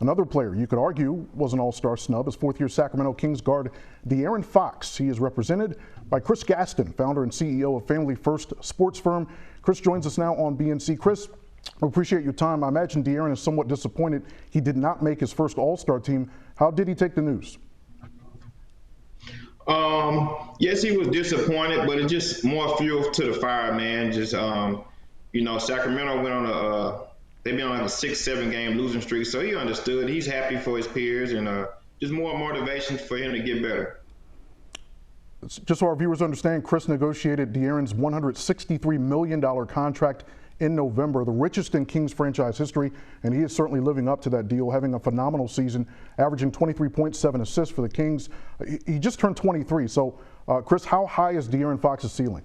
Another player you could argue was an all-star snub is fourth-year Sacramento Kings guard De'Aaron Fox. He is represented by Chris Gaston, founder and CEO of Family First sports firm. Chris joins us now on BNC. Chris, we appreciate your time. I imagine De'Aaron is somewhat disappointed he did not make his first all-star team. How did he take the news? Yes, he was disappointed, but it's just more fuel to the fire, man. Just, Sacramento went on they've been on like a 6-7 game losing streak, so he understood. He's happy for his peers, and just more motivation for him to get better. Just so our viewers understand, Chris negotiated De'Aaron's $163 million contract in November, the richest in Kings franchise history, and he is certainly living up to that deal, having a phenomenal season, averaging 23.7 assists for the Kings. He just turned 23. So, Chris, how high is De'Aaron Fox's ceiling?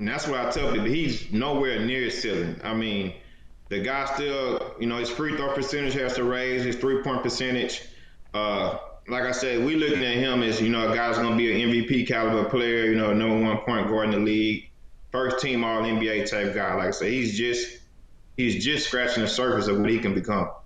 And that's what I tell people. He's nowhere near his ceiling. I mean, the guy still, his free throw percentage has to raise, his three-point percentage. Like I said, we looking at him as, a guy's going to be an MVP caliber player, number one point guard in the league. First team all NBA type guy. Like I said, he's just scratching the surface of what he can become. All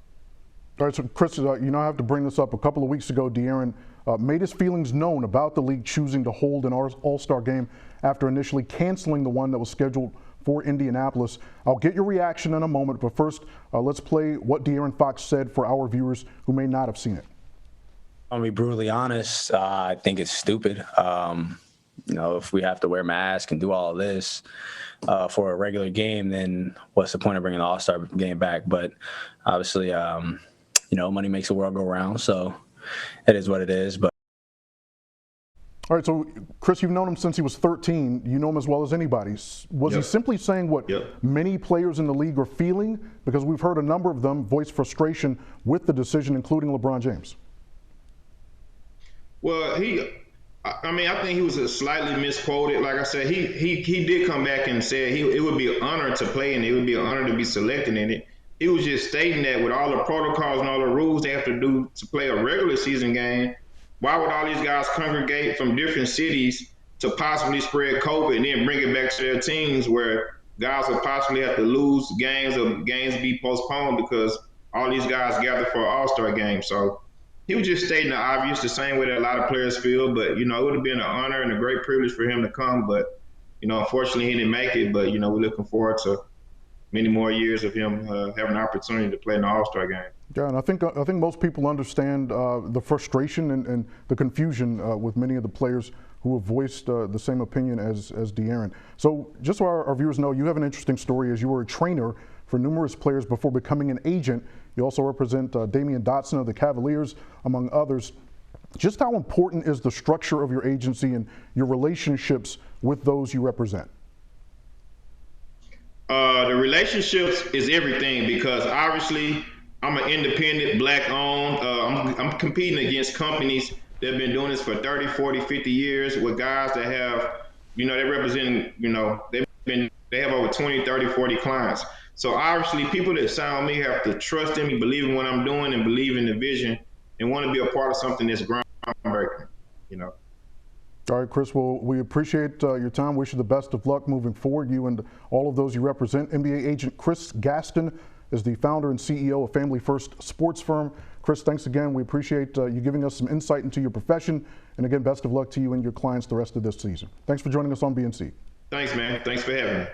right, so Chris, I have to bring this up. A couple of weeks ago, De'Aaron made his feelings known about the league choosing to hold an all-star game after initially canceling the one that was scheduled for Indianapolis. I'll get your reaction in a moment, but first, let's play what De'Aaron Fox said for our viewers who may not have seen it. I'll be brutally honest. I think it's stupid. If we have to wear masks and do all of this for a regular game, then what's the point of bringing the All-Star game back? But obviously, money makes the world go round, so it is what it is. But all right, so Chris, you've known him since he was 13. You know him as well as anybody. Was he simply saying what many players in the league are feeling? Because we've heard a number of them voice frustration with the decision, including LeBron James. Well, I think he was slightly misquoted. Like I said, he did come back and said it would be an honor to play and it would be an honor to be selected in it. He was just stating that with all the protocols and all the rules they have to do to play a regular season game, why would all these guys congregate from different cities to possibly spread COVID and then bring it back to their teams where guys would possibly have to lose games or games be postponed because all these guys gather for an all-star game. So he was just stating the obvious, the same way that a lot of players feel. But, it would have been an honor and a great privilege for him to come. But, unfortunately, he didn't make it. But, we're looking forward to many more years of him having an opportunity to play in the All-Star game. Yeah, and I think most people understand the frustration and the confusion with many of the players who have voiced the same opinion as De'Aaron. So just so our viewers know, you have an interesting story as you were a trainer for numerous players before becoming an agent. You also represent Damian Dotson of the Cavaliers, among others. Just how important is the structure of your agency and your relationships with those you represent? The relationships is everything because obviously I'm an independent, black-owned. I'm competing against companies that have been doing this for 30, 40, 50 years with guys that have, they represent, they have over 20, 30, 40 clients. So obviously people that sign me have to trust in me, believe in what I'm doing and believe in the vision and want to be a part of something that's groundbreaking, All right, Chris, well, we appreciate your time. Wish you the best of luck moving forward, you and all of those you represent. NBA agent Chris Gaston is the founder and CEO of Family First sports firm. Chris, thanks again. We appreciate you giving us some insight into your profession. And again, best of luck to you and your clients the rest of this season. Thanks for joining us on BNC. Thanks, man. Thanks for having me.